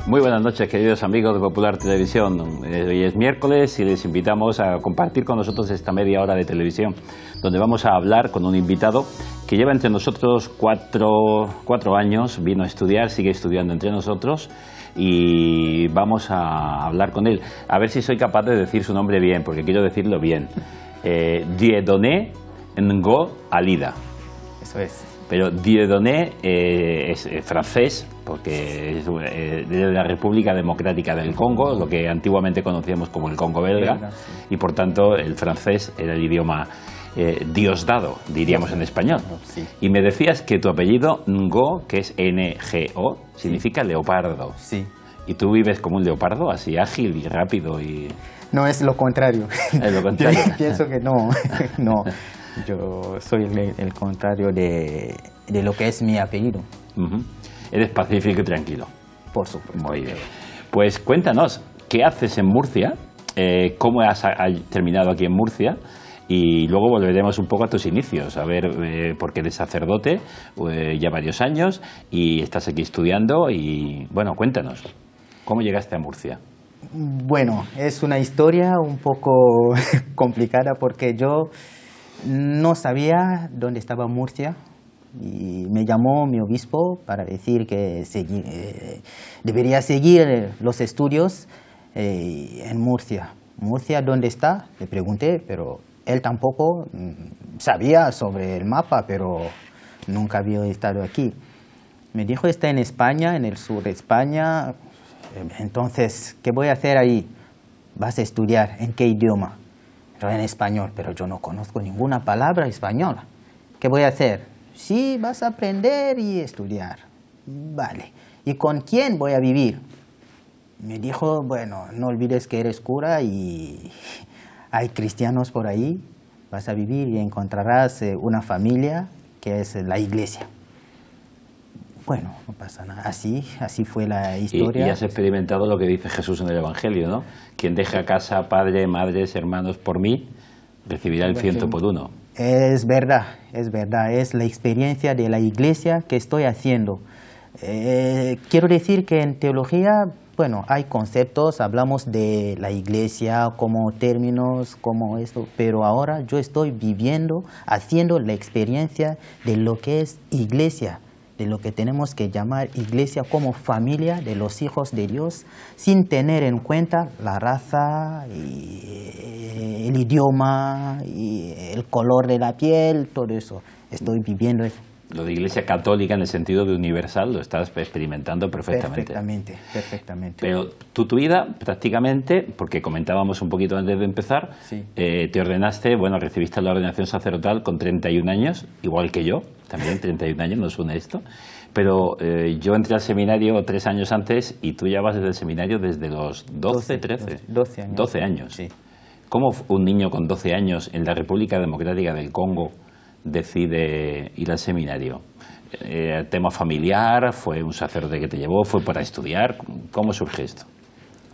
Muy buenas noches, queridos amigos de Popular Televisión. Hoy es miércoles y les invitamos a compartir con nosotros esta media hora de televisión, donde vamos a hablar con un invitado que lleva entre nosotros cuatro años, vino a estudiar, sigue estudiando entre nosotros y vamos a hablar con él. A ver si soy capaz de decir su nombre bien, porque quiero decirlo bien. Dieudonné Ngo Alida. Eso es. Pero Dieudonné es francés, porque es de la República Democrática del Congo, lo que antiguamente conocíamos como el Congo belga, sí. Y por tanto el francés era el idioma diosdado, diríamos en español. Sí. Y me decías que tu apellido Ngo, que es N-G-O, significa leopardo. Sí. ¿Y tú vives como un leopardo, así ágil y rápido? No, es lo contrario. Es lo contrario. Yo pienso que no, no. Yo soy el contrario de lo que es mi apellido. Eres pacífico y tranquilo. Por supuesto. Muy bien. Pues cuéntanos, ¿qué haces en Murcia? ¿Cómo has terminado aquí en Murcia? Y luego volveremos un poco a tus inicios, a ver, porque eres sacerdote ya varios años y estás aquí estudiando y, bueno, cuéntanos, ¿cómo llegaste a Murcia? Bueno, es una historia un poco complicada porque yo no sabía dónde estaba Murcia y me llamó mi obispo para decir que debería seguir los estudios en Murcia. ¿Murcia dónde está? Le pregunté, pero él tampoco sabía sobre el mapa, pero nunca había estado aquí. Me dijo, está en España, en el sur de España. Entonces, ¿qué voy a hacer ahí? Vas a estudiar, ¿en qué idioma? Pero en español, pero yo no conozco ninguna palabra española. ¿Qué voy a hacer? Sí, vas a aprender y estudiar. Vale. ¿Y con quién voy a vivir? Me dijo, bueno, no olvides que eres cura y hay cristianos por ahí. Vas a vivir y encontrarás una familia que es la iglesia. Bueno, no pasa nada. Así fue la historia. Y has experimentado lo que dice Jesús en el Evangelio, ¿no? Quien deja casa, padre, madres, hermanos por mí, recibirá el 100 por uno. Es verdad, es verdad. Es la experiencia de la iglesia que estoy haciendo. Quiero decir que en teología, bueno, hay conceptos, hablamos de la iglesia como términos, como esto, pero ahora yo estoy viviendo, haciendo la experiencia de lo que es iglesia, de lo que tenemos que llamar iglesia como familia de los hijos de Dios, sin tener en cuenta la raza, y el idioma, y el color de la piel, todo eso. Estoy viviendo eso. Lo de iglesia católica en el sentido de universal lo estás experimentando perfectamente. Perfectamente. Pero tu vida prácticamente, porque comentábamos un poquito antes de empezar, sí. Te ordenaste, bueno, recibiste la ordenación sacerdotal con 31 años, igual que yo, también 31 años, nos une esto, pero yo entré al seminario 3 años antes y tú ya vas desde el seminario desde los 12, 13. 12 años. 12 años. Sí. ¿Cómo un niño con 12 años en la República Democrática del Congo decide ir al seminario? ¿Tema familiar? ¿Fue un sacerdote que te llevó? ¿Fue para estudiar? ¿Cómo surge esto?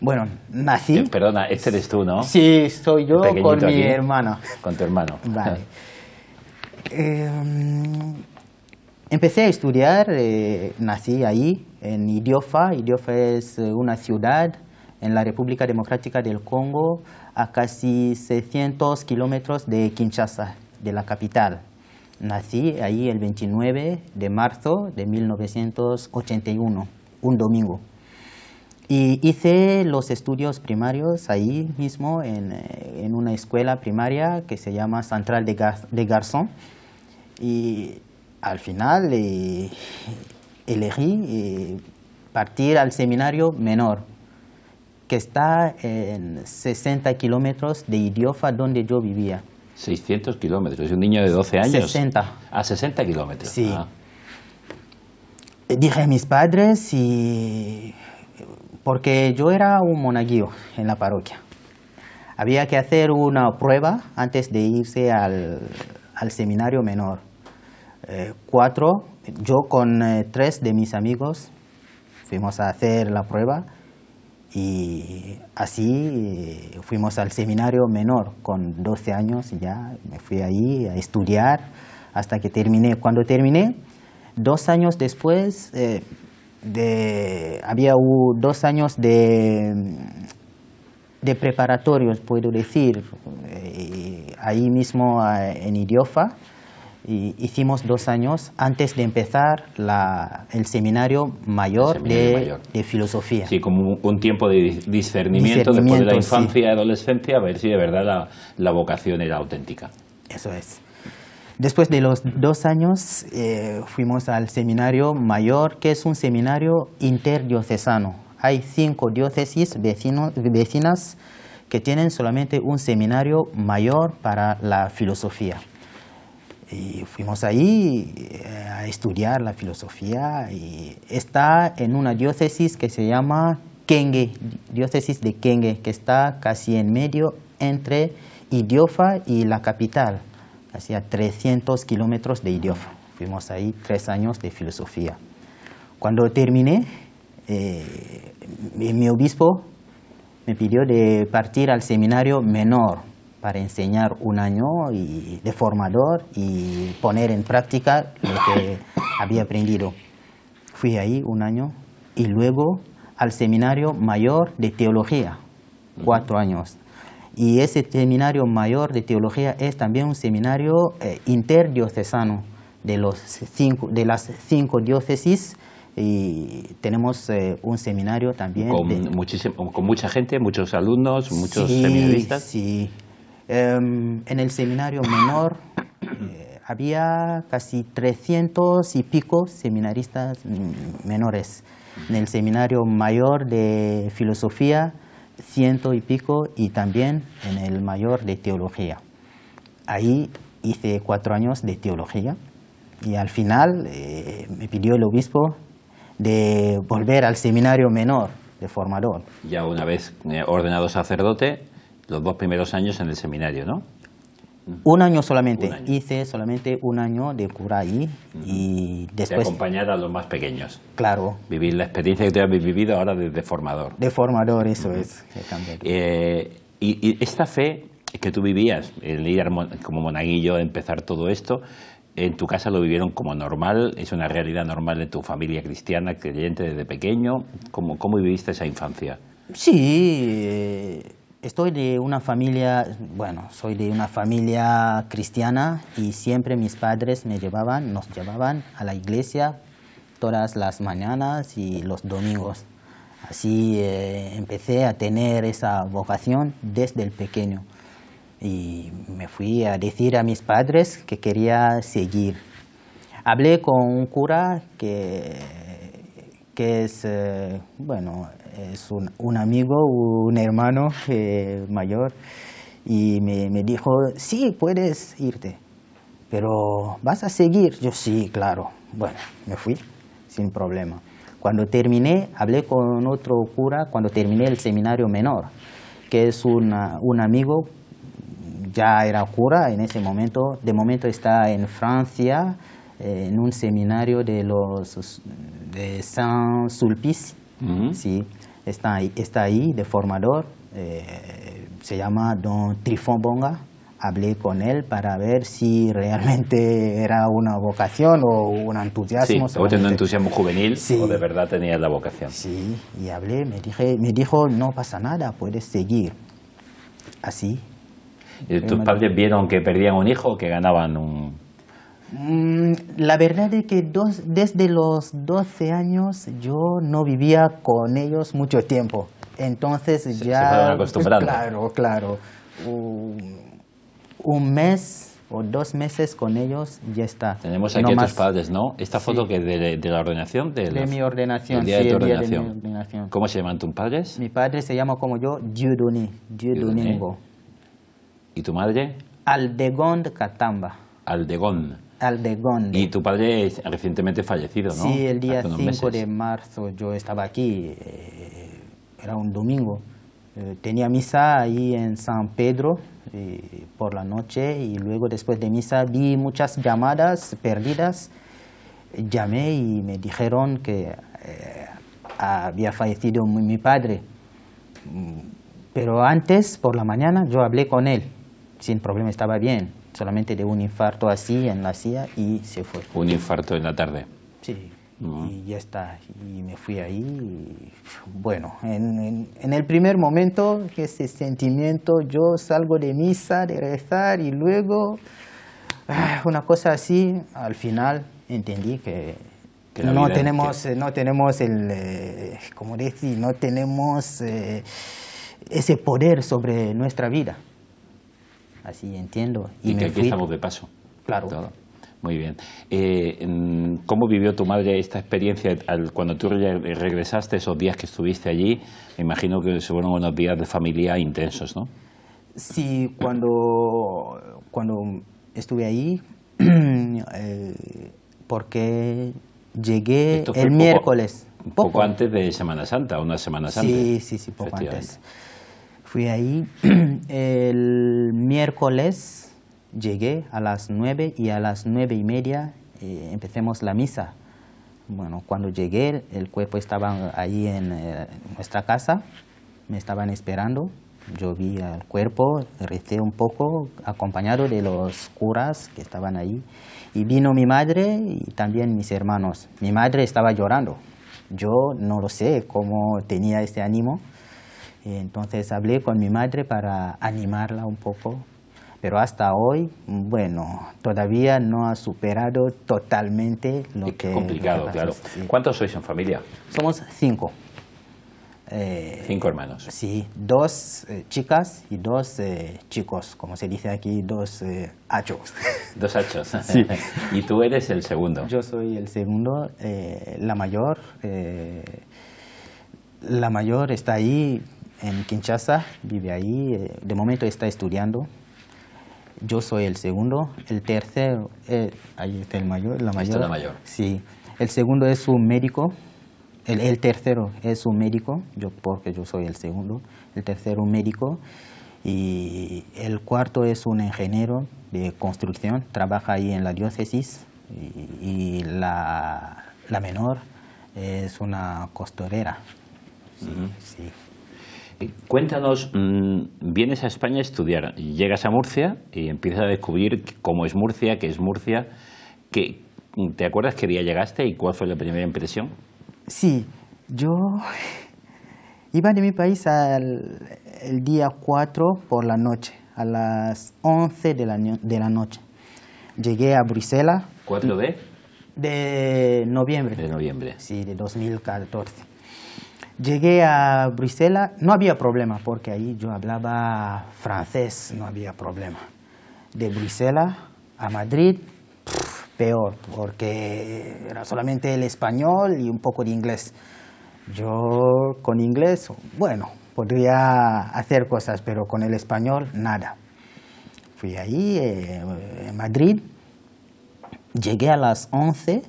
Bueno, nací... Perdona, este eres tú, ¿no? Sí, soy yo con mi hermano. Con tu hermano. Vale. Empecé a estudiar, nací ahí, en Idiofa. Idiofa es una ciudad en la República Democrática del Congo, a casi 600 kilómetros de Kinshasa, de la capital. Nací ahí el 29 de marzo de 1981, un domingo. Y hice los estudios primarios ahí mismo, en una escuela primaria que se llama Central de Garçons. Y al final elegí partir al seminario menor, que está en 60 kilómetros de Idiofa, donde yo vivía. 600 kilómetros, ¿y un niño de 12 años? 60. A 60 kilómetros. Sí. Dije a mis padres, porque yo era un monaguillo en la parroquia. Había que hacer una prueba antes de irse al seminario menor. 4, yo con 3 de mis amigos fuimos a hacer la prueba y así fuimos al seminario menor. Con 12 años ya me fui ahí a estudiar hasta que terminé. Cuando terminé, 2 años después había 2 años de preparatorios, puedo decir, ahí mismo en Idiofa. Y hicimos 2 años antes de empezar el seminario mayor, de filosofía. Sí, como un tiempo de discernimiento después de la infancia y adolescencia, a ver si de verdad la vocación era auténtica. Eso es. Después de los 2 años fuimos al seminario mayor, que es un seminario interdiocesano. Hay 5 diócesis vecinas que tienen solamente un seminario mayor para la filosofía. Y fuimos ahí a estudiar la filosofía y está en una diócesis que se llama Kengue, diócesis de Kengue, que está casi en medio entre Idiofa y la capital, casi a 300 kilómetros de Idiofa. Fuimos ahí 3 años de filosofía. Cuando terminé, mi obispo me pidió de partir al seminario menor para enseñar 1 año de formador y poner en práctica lo que había aprendido. Fui ahí 1 año y luego al seminario mayor de teología, 4 años. Y ese seminario mayor de teología es también un seminario interdiocesano de las 5 diócesis. Y tenemos un seminario también con mucha gente, muchos alumnos, muchos seminaristas. Sí. En el seminario menor había casi 300 y pico seminaristas menores. En el seminario mayor de filosofía, 100 y pico, y también en el mayor de teología. Ahí hice 4 años de teología y al final me pidió el obispo de volver al seminario menor de formador. Ya una vez ordenado sacerdote, los 2 primeros años en el seminario, ¿no? 1 año solamente. Hice solamente 1 año de cura ahí y después... De acompañar a los más pequeños. Claro. Vivir la experiencia que tú habéis vivido ahora de formador. De formador, eso es. Y esta fe que tú vivías, el ir como monaguillo, empezar todo esto, ¿en tu casa lo vivieron como normal? ¿Es una realidad normal en tu familia cristiana, creyente desde pequeño? ¿Cómo viviste esa infancia? Sí, soy de una familia cristiana y siempre mis padres nos llevaban a la iglesia todas las mañanas y los domingos. Así empecé a tener esa vocación desde el pequeño. Y me fui a decir a mis padres que quería seguir. Hablé con un cura que es, es un amigo, un hermano mayor, y me dijo, sí, puedes irte, pero ¿vas a seguir? Yo sí, claro. Bueno, me fui sin problema. Cuando terminé, hablé con otro cura, cuando terminé el seminario menor, que es un amigo, ya era cura en ese momento, de momento está en Francia, en un seminario de Saint-Sulpice. Sí, está ahí de formador, se llama Don Trifón Bonga. Hablé con él para ver si realmente era una vocación o un entusiasmo. Sí, o un entusiasmo juvenil, sí, o de verdad tenías la vocación. Sí, y hablé, me dijo, no pasa nada, puedes seguir. Así. ¿Tus padres vieron que perdían un hijo o que ganaban un...? La verdad es que desde los 12 años yo no vivía con ellos mucho tiempo. Entonces ya... Se fueron acostumbrando. Claro. Un mes o 2 meses con ellos ya está. Tenemos aquí a tus padres, ¿no? Esta foto que de la ordenación. De mi ordenación, el día de tu ordenación. Día de mi ordenación. ¿Cómo se llaman tus padres? Mi padre se llama como yo, Dieudonné Ngo. ¿Y tu madre? Aldegón de Catamba. Aldegón. Y tu padre es recientemente fallecido, ¿no? Sí, el día 5 de marzo yo estaba aquí, era un domingo. Tenía misa ahí en San Pedro por la noche y luego después de misa vi muchas llamadas perdidas. Llamé y me dijeron que había fallecido mi padre. Pero antes, por la mañana, yo hablé con él. Sin problema, estaba bien. Solamente de un infarto así en la silla y se fue. Un infarto en la tarde. Sí. y ya está. Y me fui ahí. Y, bueno, en el primer momento, ese sentimiento, yo salgo de misa, de rezar y luego una cosa así, al final entendí que no tenemos el, como decir, no tenemos ese poder sobre nuestra vida. Así entiendo. Y que aquí estamos de paso. Claro. Todo. Muy bien. ¿Cómo vivió tu madre esta experiencia cuando tú regresaste, esos días que estuviste allí? Me imagino que fueron unos días de familia intensos, ¿no? Sí, cuando estuve ahí, porque llegué el miércoles. Poco antes de Semana Santa, unas semanas antes. Sí, poco antes. Fui ahí el miércoles, llegué a las 9 y a las 9:30 empecemos la misa. Bueno, cuando llegué, el cuerpo estaba ahí en nuestra casa, me estaban esperando. Yo vi al cuerpo, recé un poco, acompañado de los curas que estaban ahí. Y vino mi madre y también mis hermanos. Mi madre estaba llorando. Yo no lo sé cómo tenía este ánimo. Entonces hablé con mi madre para animarla un poco. Pero hasta hoy, bueno, todavía no ha superado totalmente lo que... Es complicado, claro. Sí. ¿Cuántos sois en familia? Somos 5. 5 hermanos. Sí, 2 chicas y 2 chicos, como se dice aquí, 2 hachos. 2 hachos. Sí. Y tú eres el segundo. Yo soy el segundo, la mayor. La mayor está ahí en Kinshasa, vive ahí, de momento está estudiando. Yo soy el segundo, el tercero, ahí está el mayor, la mayor. Está la mayor. Sí, el segundo es un médico. El tercero es un médico, porque yo soy el segundo. El tercero un médico. Y el cuarto es un ingeniero de construcción, trabaja ahí en la diócesis. Y la menor es una costurera. Sí, sí. Cuéntanos, vienes a España a estudiar, llegas a Murcia y empiezas a descubrir cómo es Murcia, qué es Murcia. ¿Te acuerdas qué día llegaste y cuál fue la primera impresión? Sí, yo iba de mi país el día 4 por la noche, a las 11 de la noche. Llegué a Bruselas. ¿4 de? De noviembre. De noviembre. Sí, de 2014. Llegué a Bruselas, no había problema, porque ahí yo hablaba francés, no había problema. De Bruselas a Madrid, peor, porque era solamente el español y un poco de inglés. Yo con inglés, bueno, podría hacer cosas, pero con el español, nada. Fui ahí, en Madrid, llegué a las 11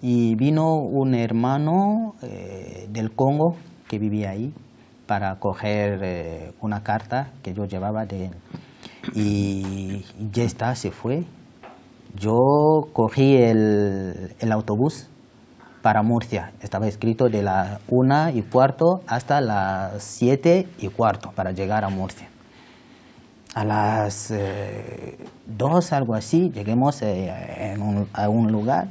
y vino un hermano del Congo que vivía ahí para coger una carta que yo llevaba de él. Y ya está, se fue. Yo cogí el autobús para Murcia. Estaba escrito de las 1:15 hasta las 7:15 para llegar a Murcia. A las 2, algo así, lleguemos a un lugar.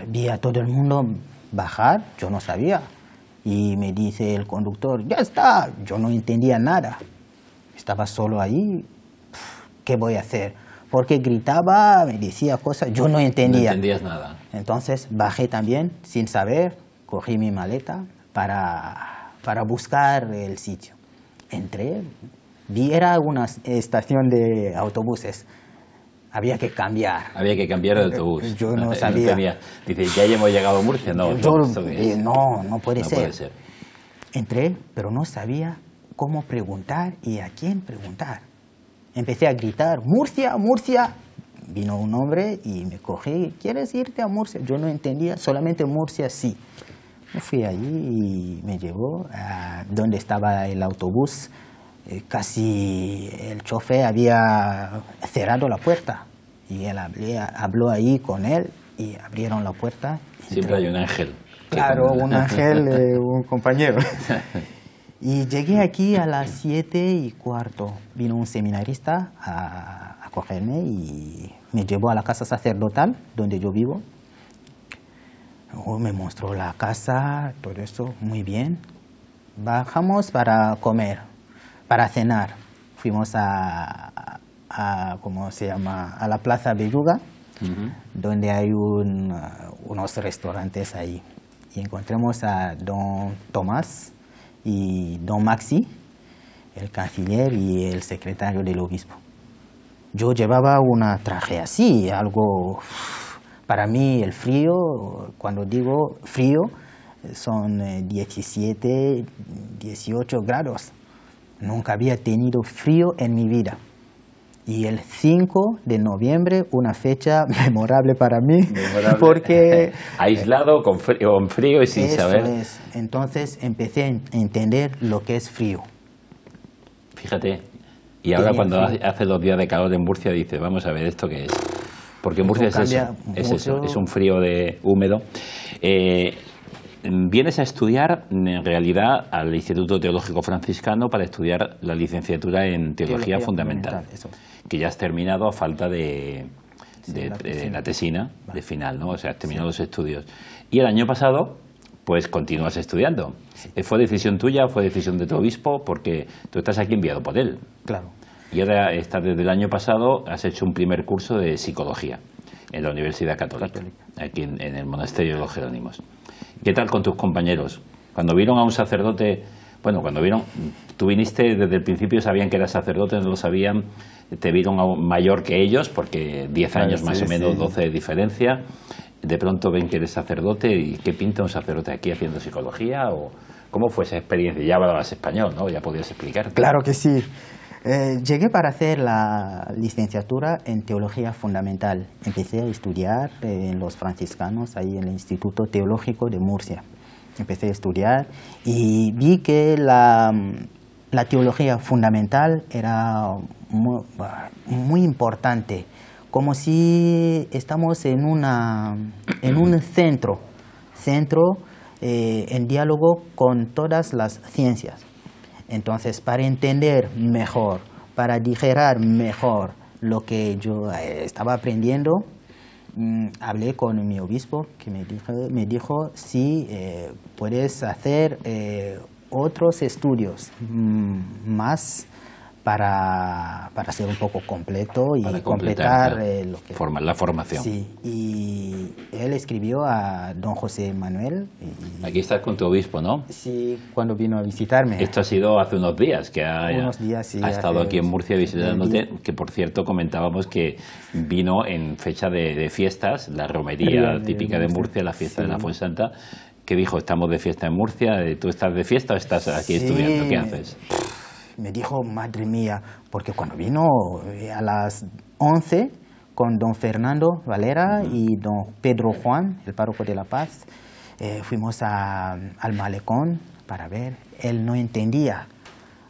Vi a todo el mundo bajar, yo no sabía. Y me dice el conductor, ya está. Yo no entendía nada. Estaba solo ahí. ¿Qué voy a hacer? Porque gritaba, me decía cosas, yo no entendía. No entendías nada. Entonces bajé también, sin saber, cogí mi maleta para buscar el sitio. Entré, era una estación de autobuses. Había que cambiar. Había que cambiar de autobús. Yo no sabía. Dice, ¿ya hemos llegado a Murcia? No, no puede ser. Puede ser. Entré, pero no sabía cómo preguntar y a quién preguntar. Empecé a gritar, Murcia, Murcia. Vino un hombre y me cogí, ¿quieres irte a Murcia? Yo no entendía, solamente Murcia sí. Me fui allí y me llevó a donde estaba el autobús. Casi el chofer había cerrado la puerta. Y él habló ahí con él y abrieron la puerta. Siempre hay un ángel. Claro, un ángel, un compañero. Y llegué aquí a las 7:15. Vino un seminarista a cogerme y me llevó a la casa sacerdotal donde yo vivo. Me mostró la casa, todo eso, muy bien. Bajamos para comer, para cenar. Fuimos ¿cómo se llama? A la Plaza Belluga, donde hay unos restaurantes ahí. Y encontramos a don Tomás y don Maxi, el canciller y el secretario del obispo. Yo llevaba una traje así, algo... Para mí el frío, cuando digo frío, son 17, 18 grados. Nunca había tenido frío en mi vida. Y el 5 de noviembre, una fecha memorable para mí, porque... Aislado, con frío y sin saber. Es. Entonces empecé a entender lo que es frío. Fíjate, y ahora cuando hace 2 días de calor en Murcia, dices, vamos a ver, ¿esto qué es? Porque Murcia es eso, es un frío húmedo. Vienes a estudiar, en realidad, al Instituto Teológico Franciscano para estudiar la licenciatura en Teología Fundamental, que ya has terminado a falta de la tesina de final, ¿no? O sea, has terminado los estudios. Y el año pasado, pues continúas estudiando. Sí. ¿Fue decisión tuya, fue decisión de tu obispo? Porque tú estás aquí enviado por él. Claro. Y ahora, desde el año pasado, has hecho un primer curso de psicología en la Universidad Católica, aquí en el Monasterio de los Jerónimos. ¿Qué tal con tus compañeros? Cuando vieron a un sacerdote, bueno, tú viniste desde el principio, sabían que eras sacerdote, no lo sabían, te vieron mayor que ellos, porque 10 años más o menos, 12 de diferencia, de pronto ven que eres sacerdote, ¿y qué pinta un sacerdote aquí haciendo psicología? ¿O cómo fue esa experiencia? Ya hablabas español, ¿no? Ya podías explicar. Claro que sí. Llegué para hacer la licenciatura en Teología Fundamental. Empecé a estudiar en los franciscanos, ahí en el Instituto Teológico de Murcia. Empecé a estudiar y vi que la teología fundamental era muy importante, como si estamos en un centro en diálogo con todas las ciencias. Entonces, para entender mejor, para digerir mejor lo que yo estaba aprendiendo, hablé con mi obispo, que me dijo si puedes hacer otros estudios más para ser un poco completo y para completar lo que... la formación. Sí, y él escribió a don José Manuel. Aquí estás con tu obispo, ¿no? Sí, cuando vino a visitarme. Esto ha sido hace unos días, que ha estado aquí en Murcia visitándote, que por cierto comentábamos que vino en fecha de fiestas, la romería típica de Murcia, la fiesta de la Fuensanta, que dijo, estamos de fiesta en Murcia, ¿tú estás de fiesta o estás aquí estudiando? ¿Qué haces? Me dijo, madre mía, porque cuando vino a las 11 con don Fernando Valera y don Pedro Juan, el párroco de La Paz, fuimos al malecón para ver. Él no entendía.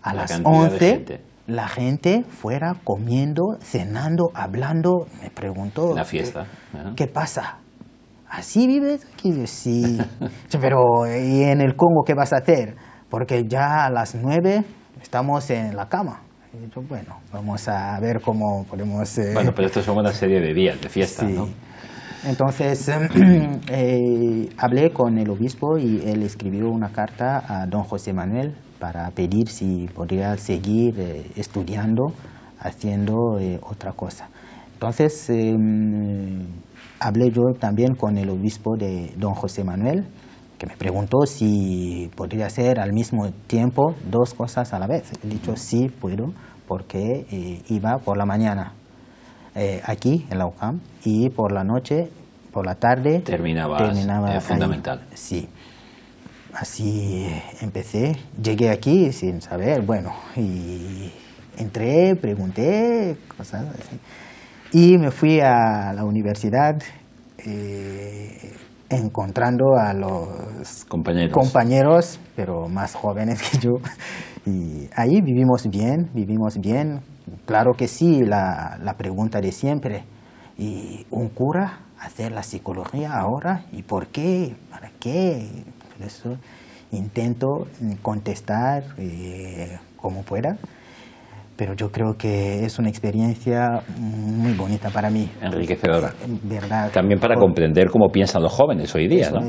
A las 11 la gente fuera comiendo, cenando, hablando. Me preguntó, la fiesta. ¿Qué pasa? ¿Así vives? Aquí sí. Pero ¿y en el Congo qué vas a hacer? Porque ya a las 9 estamos en la cama. Y yo, bueno, vamos a ver cómo podemos... Bueno, pero esto son una serie de días de fiesta, sí. ¿no? Entonces, hablé con el obispo y él escribió una carta a don José Manuel para pedir si podría seguir estudiando, haciendo otra cosa. Entonces, hablé yo también con el obispo de don José Manuel, que me preguntó si podría hacer al mismo tiempo 2 cosas a la vez. He dicho sí puedo, porque iba por la mañana aquí en la UCAM y por la noche, por la tarde terminaba fundamental. Sí, así empecé. Llegué aquí sin saber, bueno, y entré, pregunté cosas así y me fui a la universidad. Encontrando a los compañeros, pero más jóvenes que yo. Y ahí vivimos bien. Claro que sí, la pregunta de siempre. ¿Y un cura hacer la psicología ahora? ¿Y por qué? ¿Para qué? Por eso intento contestar como pueda. pero yo creo que es una experiencia muy bonita para mí. Enriquecedora. ¿Verdad? También para comprender cómo piensan los jóvenes hoy día, ¿no?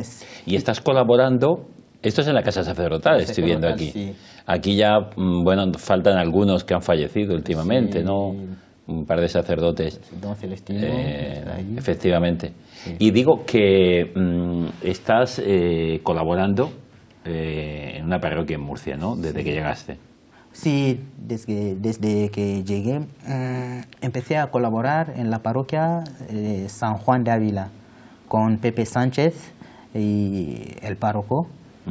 Y estás colaborando, esto es en la Casa Sacerdotal, estoy viendo aquí. Sí. Aquí ya, bueno, faltan algunos que han fallecido últimamente, Sí. ¿no? Un par de sacerdotes. Don Celestino está ahí. Efectivamente. Sí. Y digo que estás colaborando en una parroquia en Murcia, ¿no? Desde que llegaste. Sí, desde que llegué empecé a colaborar en la parroquia San Juan de Ávila con Pepe Sánchez y el párroco.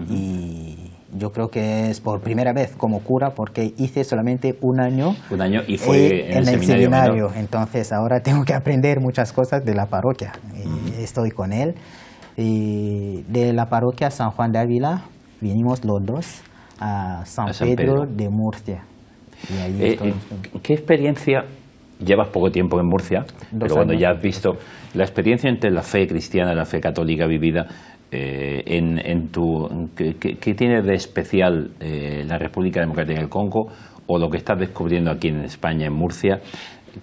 Y yo creo que es por primera vez como cura porque hice solamente un año. Un año y fue en el seminario menor. Entonces ahora tengo que aprender muchas cosas de la parroquia. Y estoy con él. Y de la parroquia San Juan de Ávila vinimos los dos a San Pedro de Murcia. Y ahí ¿Qué experiencia? Llevas poco tiempo en Murcia, pero bueno, ya has visto la experiencia entre la fe cristiana y la fe católica vivida. ¿Qué tiene de especial la República Democrática del Congo o lo que estás descubriendo aquí en España, en Murcia?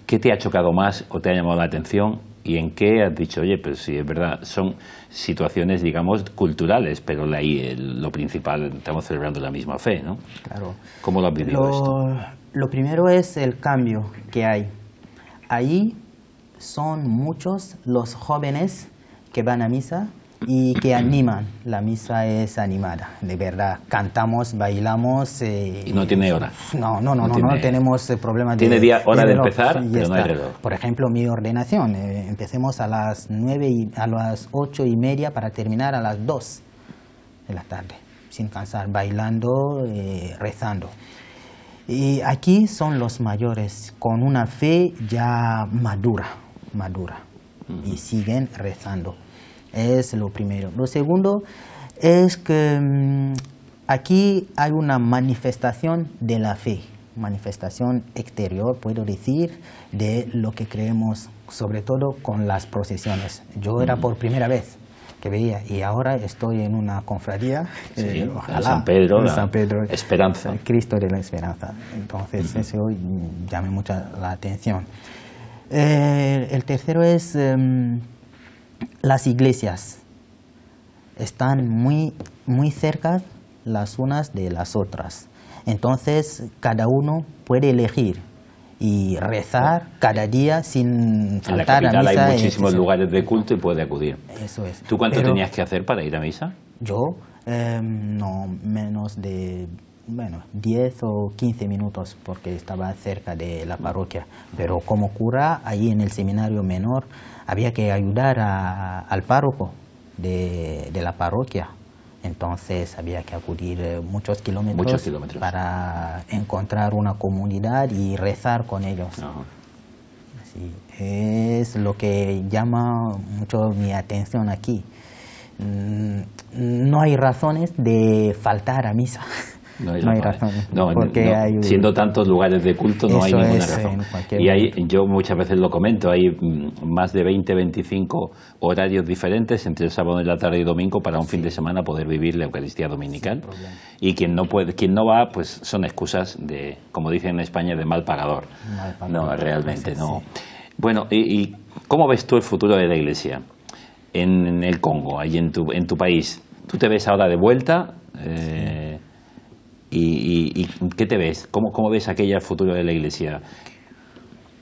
¿Qué te ha chocado más o te ha llamado la atención? ¿Y en qué has dicho, oye, pues sí, es verdad, son situaciones, digamos, culturales, pero lo principal, estamos celebrando la misma fe, ¿no? Claro. ¿Cómo lo has vivido esto? Lo primero es el cambio que hay. Ahí son muchos los jóvenes que van a misa y que animan. La misa es animada, de verdad. Cantamos, bailamos. ¿Y no tiene hora? No tenemos problemas de... Tiene hora de empezar, pero no hay reloj. Por ejemplo, mi ordenación. Empecemos a las 8:30 para terminar a las 2 de la tarde, sin cansar, bailando, rezando. Y aquí son los mayores, con una fe ya madura, y siguen rezando. Es lo primero. Lo segundo es que aquí hay una manifestación de la fe, manifestación exterior, puedo decir, de lo que creemos, sobre todo con las procesiones. Yo era por primera vez que veía y ahora estoy en una cofradía, ojalá, San Pedro, Esperanza. Cristo de la Esperanza. Entonces eso llama mucho la atención. El tercero es... las iglesias están muy cerca las unas de las otras. Entonces, cada uno puede elegir y rezar cada día sin faltar a misa. En la capital hay muchísimos lugares de culto y puede acudir. Eso es. ¿Tú cuánto tenías que hacer para ir a misa? Yo, no menos de 10 o 15 minutos porque estaba cerca de la parroquia. Pero como cura, ahí en el seminario menor, había que ayudar al párroco de la parroquia. Entonces había que acudir muchos kilómetros para encontrar una comunidad y rezar con ellos. Sí, es lo que llama mucho mi atención aquí. No hay razones de faltar a misa. No hay razones. Siendo tantos lugares de culto no hay ninguna razón. Y yo muchas veces lo comento, hay más de 20-25 horarios diferentes entre el sábado y la tarde y domingo para un fin de semana poder vivir la Eucaristía dominical. Y quien no va, pues son excusas de, como dicen en España, de mal pagador. No, realmente no. Bueno, ¿y cómo ves tú el futuro de la Iglesia en el Congo, ahí en tu país? ¿Tú te ves ahora de vuelta? ¿Y qué te ves? ¿Cómo ves el futuro de la Iglesia?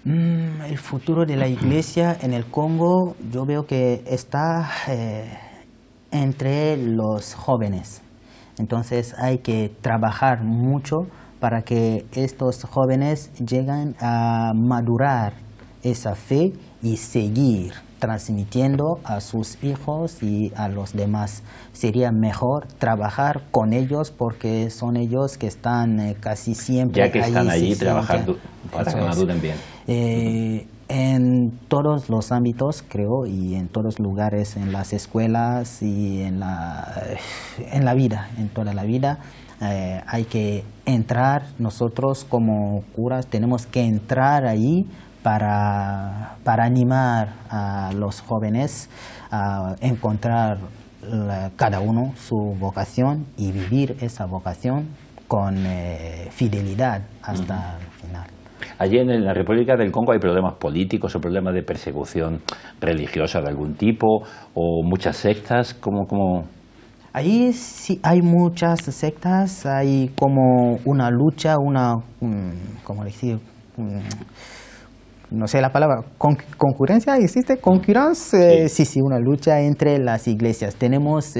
El futuro de la Iglesia en el Congo yo veo que está entre los jóvenes. Entonces hay que trabajar mucho para que estos jóvenes lleguen a madurar esa fe y seguir transmitiendo a sus hijos y a los demás. Sería mejor trabajar con ellos porque son ellos que están casi siempre ya que están allí trabajando para que maduren bien. En todos los ámbitos, creo, y en todos los lugares, en las escuelas y en la vida, en toda la vida, hay que entrar, nosotros como curas tenemos que entrar ahí para animar a los jóvenes a encontrar cada uno su vocación y vivir esa vocación con fidelidad hasta el final. Allí en la República del Congo hay problemas políticos o problemas de persecución religiosa de algún tipo o muchas sectas, ¿cómo? Ahí sí hay muchas sectas, hay como una lucha, ¿cómo decir? No sé la palabra, ¿concurrencia existe? ¿Concurrencia? Sí, una lucha entre las iglesias. Tenemos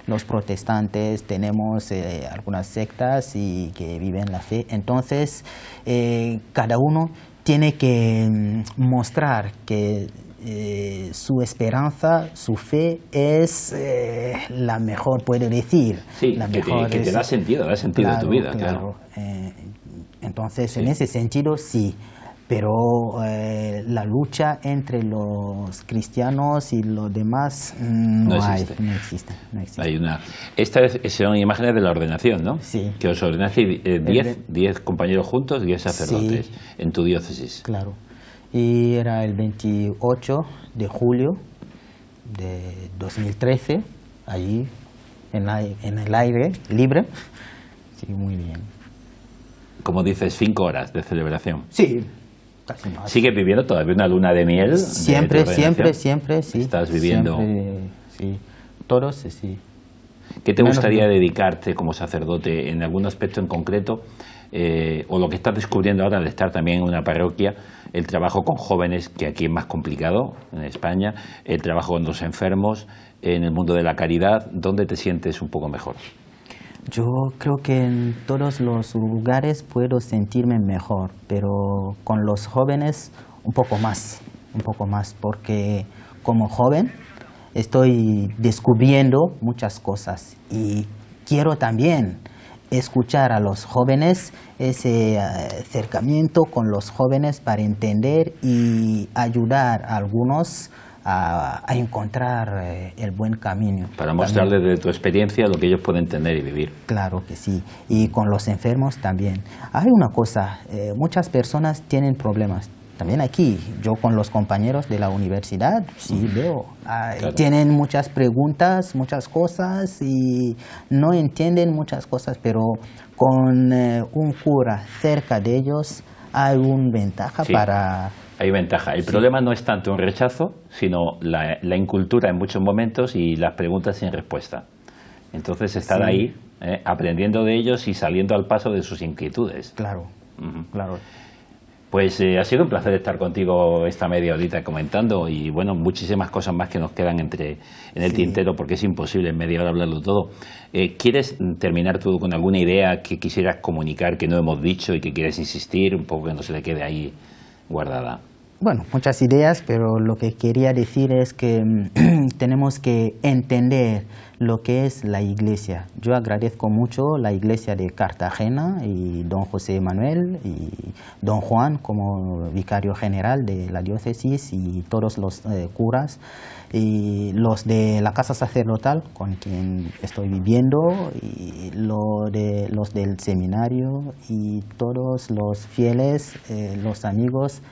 los protestantes, tenemos algunas sectas que viven la fe. Entonces, cada uno tiene que mostrar que su esperanza, su fe es la mejor, puede decir. Sí, la que mejor te da sentido claro, a tu vida. Claro. Entonces, Sí. en ese sentido, sí. Pero la lucha entre los cristianos y los demás no existe. Estas son imágenes de la ordenación, ¿no? Sí. Que os ordenasteis 10 compañeros juntos, 10 sacerdotes Sí. en tu diócesis. Claro. Y era el 28 de julio de 2013, allí en el aire libre. Sí, muy bien. Como dices, 5 horas de celebración. Sí. Casi más. ¿Sigues viviendo todavía una luna de miel? Siempre, sí. ¿Estás viviendo? Siempre, sí. Todos, sí. ¿Qué te gustaría dedicarte como sacerdote en algún aspecto en concreto? O lo que estás descubriendo ahora al estar también en una parroquia, el trabajo con jóvenes, que aquí es más complicado en España, el trabajo con los enfermos, en el mundo de la caridad, ¿dónde te sientes un poco mejor? Yo creo que en todos los lugares puedo sentirme mejor, pero con los jóvenes un poco más, porque como joven estoy descubriendo muchas cosas y quiero también escuchar a los jóvenes, ese acercamiento con los jóvenes para entender y ayudar a algunos a encontrar el buen camino. Para mostrarles de tu experiencia lo que ellos pueden entender y vivir. Claro que sí. Y con los enfermos también. Hay una cosa, muchas personas tienen problemas. También aquí, yo con los compañeros de la universidad, sí veo, Claro. tienen muchas preguntas, muchas cosas y no entienden muchas cosas, pero con un cura cerca de ellos hay una ventaja Sí. para... Hay ventaja. El problema no es tanto un rechazo, sino la incultura en muchos momentos y las preguntas sin respuesta. Entonces, estar ahí, aprendiendo de ellos y saliendo al paso de sus inquietudes. Claro, claro. Pues ha sido un placer estar contigo esta media horita comentando y, bueno, muchísimas cosas más que nos quedan en el tintero, porque es imposible en media hora hablarlo todo. ¿Quieres terminar tú con alguna idea que quisieras comunicar que no hemos dicho y que quieres insistir, un poco que no se le quede ahí guardada? Bueno, muchas ideas, pero lo que quería decir es que tenemos que entender lo que es la Iglesia. Yo agradezco mucho la Iglesia de Cartagena y don José Manuel y don Juan como vicario general de la diócesis y todos los curas y los de la casa sacerdotal con quien estoy viviendo y los del seminario y todos los fieles, los amigos.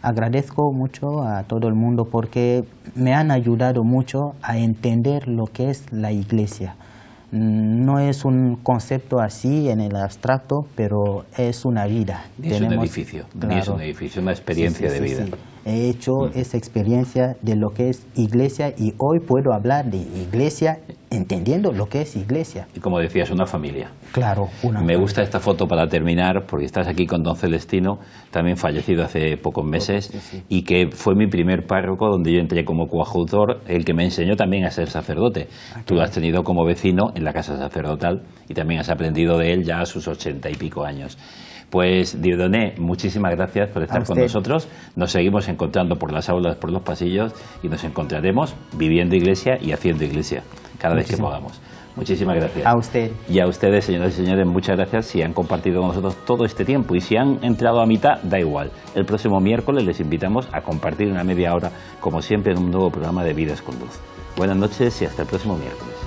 Agradezco mucho a todo el mundo porque me han ayudado mucho a entender lo que es la Iglesia. No es un concepto así en el abstracto, pero es una vida. Es un edificio, es un edificio, una experiencia de vida. Sí. He hecho esa experiencia de lo que es Iglesia y hoy puedo hablar de Iglesia entendiendo lo que es Iglesia. Y como decías, una familia. Claro, Me gusta esta foto para terminar, porque estás aquí con don Celestino, también fallecido hace pocos meses, y que fue mi primer párroco donde yo entré como coadjutor, el que me enseñó también a ser sacerdote. Tú lo has tenido como vecino en la casa sacerdotal y también has aprendido de él ya a sus 80 y pico años. Pues, Dieudonné, muchísimas gracias por estar con nosotros. Nos seguimos encontrando por las aulas, por los pasillos, y nos encontraremos viviendo iglesia y haciendo iglesia cada vez que podamos. Muchísimas gracias. A usted. Y a ustedes, señoras y señores, muchas gracias si han compartido con nosotros todo este tiempo. Y si han entrado a mitad, da igual. El próximo miércoles les invitamos a compartir una media hora, como siempre, en un nuevo programa de Vidas con Luz. Buenas noches y hasta el próximo miércoles.